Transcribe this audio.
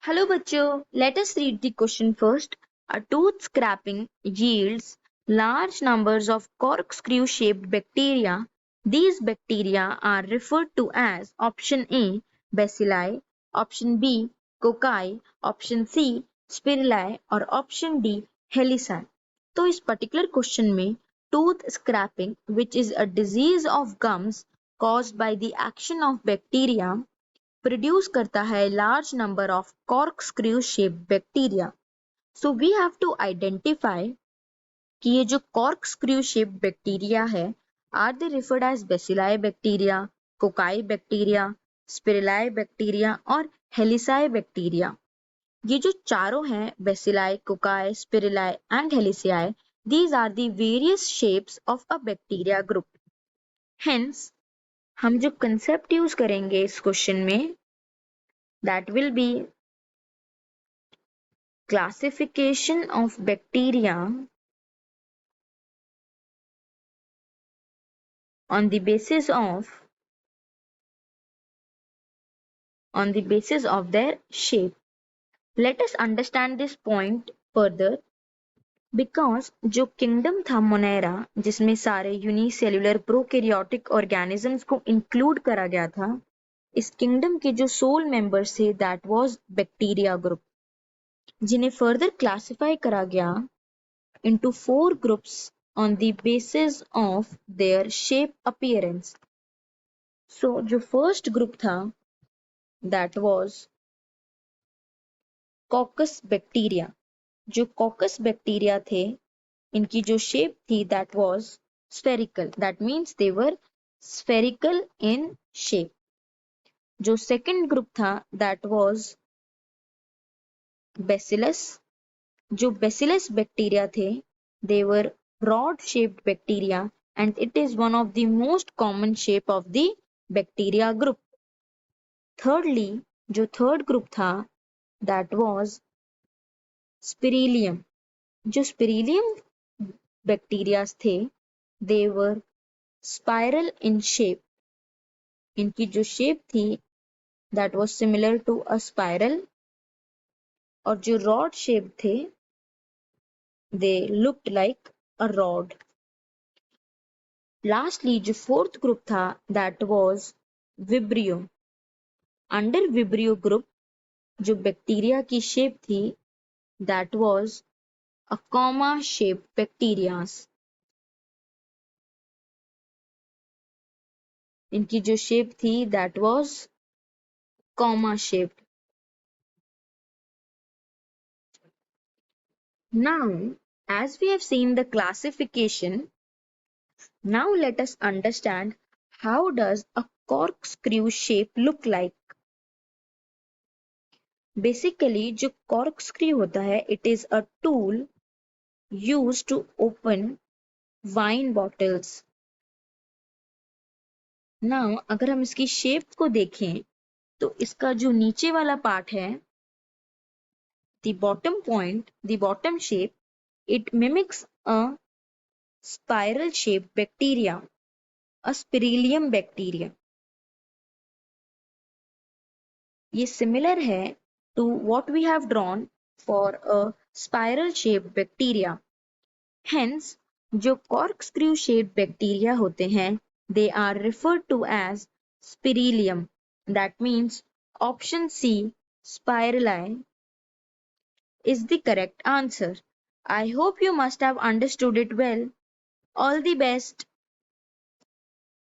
Hello बच्चों, let us read the question first. A tooth scraping yields large numbers of corkscrew-shaped bacteria. These bacteria are referred to as option A bacilli, option B cocci, option C spirilla और option D helicI. तो इस particular question में tooth scraping, which is a disease of gums caused by the action of bacteria, produce करता है large number of corkscrew shaped bacteria. So we have to identify कि ये जो corkscrew shaped bacteria है are they referred as bacilli bacteria, cocci bacteria, spirilli bacteria और helici bacteria. ये जो चारों हैं bacilli, cocci, spirilli and helici, these are the various shapes of a bacteria group. Hence, हम जो कंसेप्ट यूज करेंगे इस क्वेश्चन में that will be classification of bacteria on the basis of their shape. Let us understand this point further. Because जो kingdom था Monera जिसमें सारे unicellular prokaryotic organisms को इंक्लूड करा गया था, इस किंगडम के जो सोल मेंबर्स थे दैट वाज बैक्टीरिया ग्रुप, जिन्हें फर्दर क्लासिफाई करा गया into 4 groups on the basis of their shape appearance. So जो first group था that was कॉकस बैक्टीरिया. जो कॉकस बैक्टीरिया थे इनकी जो शेप थी that was spherical, that means they were spherical in shape. जो सेकंड ग्रुप था that was bacillus. जो बेसिलस बैक्टीरिया थे दे वर rod shaped bacteria and it is one of the most common shape of the bacteria group. Thirdly, जो third group था that was spirillum. जो spirillum bacteria थे they were spiral in shape. इनकी जो shape थी that was similar to a spiral और जो rod shape थे they looked like a rod. Lastly, जो fourth group था that was Vibrio. Under Vibrio group जो बैक्टीरिया की शेप थी that was a comma shaped bacteria. इनकी जो शेप थी that was comma shaped. Now, as we have seen the classification, now let us understand how does a corkscrew shape look like. Basically, जो corkscrew होता है it is a tool used to open wine bottles. Now, अगर हम इसकी shape को देखें तो इसका जो नीचे वाला पार्ट है the bottom point, the bottom shape, it mimics a spiral shaped bacteria, a spirillum bacteria. ये similar है to what we have drawn for a spiral shaped bacteria. Hence, जो corkscrew shaped bacteria होते हैं they are referred to as spirillum. That means option C spirali is the correct answer. I hope you must have understood it well. All the best.